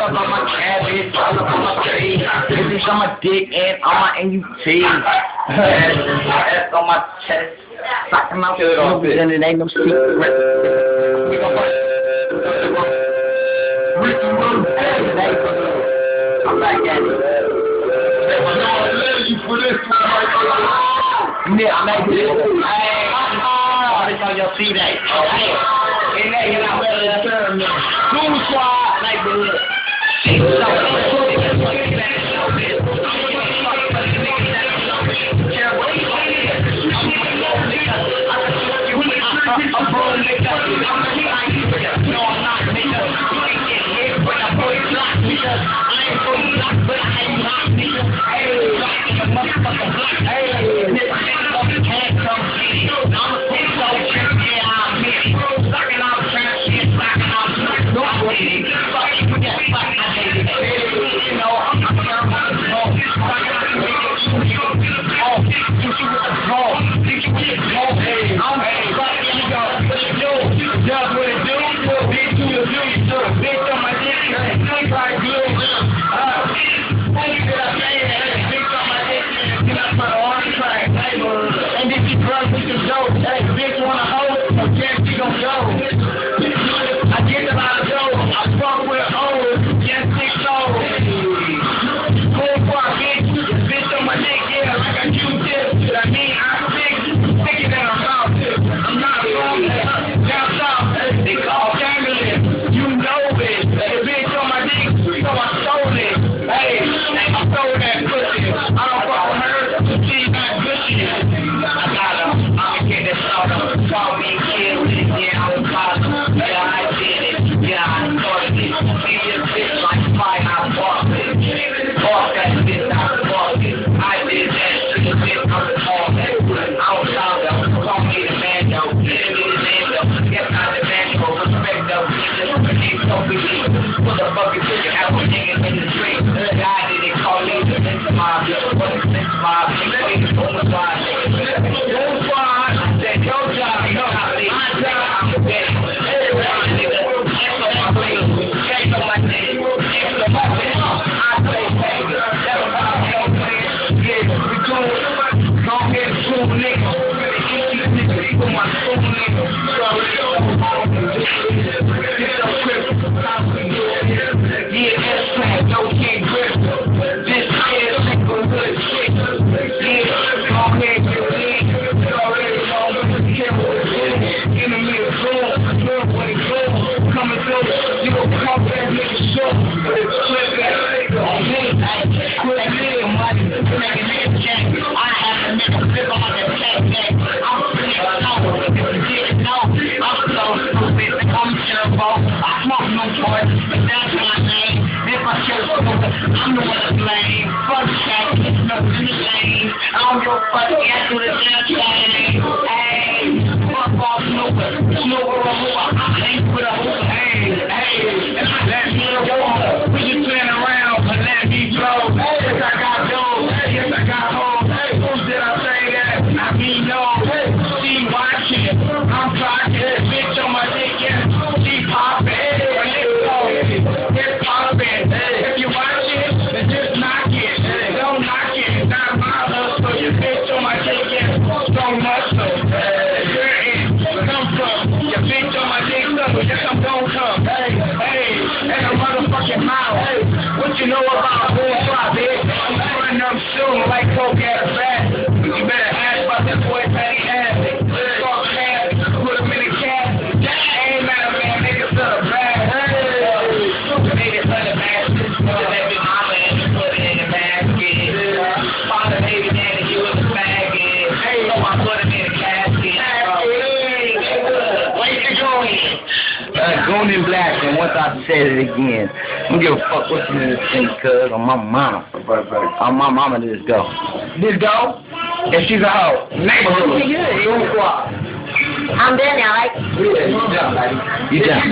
up on my cabbage, all up on my tree. Bitches on my dick and on my NUT. That's on my chest. Sucking my food, and it ain't no secret. We gon' work. I'm back at it. Yeah, I'm like this. Hey, on your feet, hey. Hey, and that, you're not ready to serve me. Goon squad, like this. I'm rolling nigga. No, I'm not nigga. You ain't getting hit when I pull you block, nigga. I ain't pull you block, but I ain't block, nigga. Hey, block in your motherfucking block. Hey, nigga, fucking can't come get it. I'm a big old trip, yeah, I'm it. Sucking out trash shit, sucking out trash. Don't with it. Fuck you, forget, fuck, I hate it. You know, I'm not caring about the smoke. Sucking out the nigga. You with the smoke. You with the smoke. You with the smoke. I'm just what it do, bitch, do the do, bitch on my dick, think like glue. Bitch on my dick, get up for the arm track. And if you drunk, we can go. Hey, bitch wanna hold it, so guess she gon' go. I get a lot of dough, I fuck with old, G6oN. Go for a bitch on my dick, yeah, like a Q-tip. That mean I'm sick it in her mouth. I'm not wrong. Down south, they call family. You know it. The bitch on my dick, so I stole it. Hey, I stole that pussy. I don't fuck with her. She's not gushy. I got her. I'ma get that soda. Call me kid. Yeah, I was positive. Yeah, I did it. Yeah, I started it. See this bitch like fire. I walked it. Walk that bitch. I walked it. I did that. See the bitch. I was all that. I was out there. Call me the man, yo. Get me the name, yo. Get out the man, yo. Respect, yo. What the fuck is this? You have a nigga in the street. God did it. Call me the Mr. Mob. What is this mob? You know it's on squad. Your squad. I said, your job. You know how it is. My job. I'm the best. Everybody, nigga. Check on my plate. Check on my name. Check on my plate. I play baby. That's how I don't play. Yeah, we do it. Go ahead, school nigga. Put my school nigga. Yeah, that's right. No kid grip. This is simple good shit. Yeah, go ahead, you leave. You already know what the camera is. Enemy is cool. Look what it's cool. Coming through. You gon' come back, nigga, show. Flip that on me. Quit that nigga money. Make a nigga check. I have to make a flip on that check. I'm free. If you didn't know, I'm so stupid. I'm terrible. I smoke no boy. But that's my name. If I kill stupid, I'm the one to blame. Fuck that. It's no in the lane. I don't give a fuck. I do the damn thing. Hey, fuck off Snooper. Snooper or whoever. I ain't with a hooper. Hey, let me go. We just playing around, but let me blow. Yes, I got dough. Yes, I got hoes. Who did I say that? I mean, no. She watching. I'm talking. Bitch on my dick, yeah. She poppin'. It's poppin'. If you watch it, then just knock it. Don't knock it. It's not my hustle. Your bitch on my dick, yeah. Strong muscle. Where it come from? Your bitch on my dick, so yes, I'm gon' come. Hey, and a motherfucking mouth. Hey, what you know about bullfly, bitch? I'm running up soon like coke at a fat. You better ask about that boy Patty Ass. Fuck ass. Put him in the cat. That ain't matter, man. Niggas to the bag. Made it for the basket. Put every mama and put it in the basket. Father, baby, daddy, you in the basket. So I put him in the casket. Where you going? Going in black, and once I said it again, I don't give a fuck what you think, cuz, on my mama. On my mama, this go. This go? And she's a hoe. Neighborhood. I'm there now, right? Yeah, you done, baby. You done.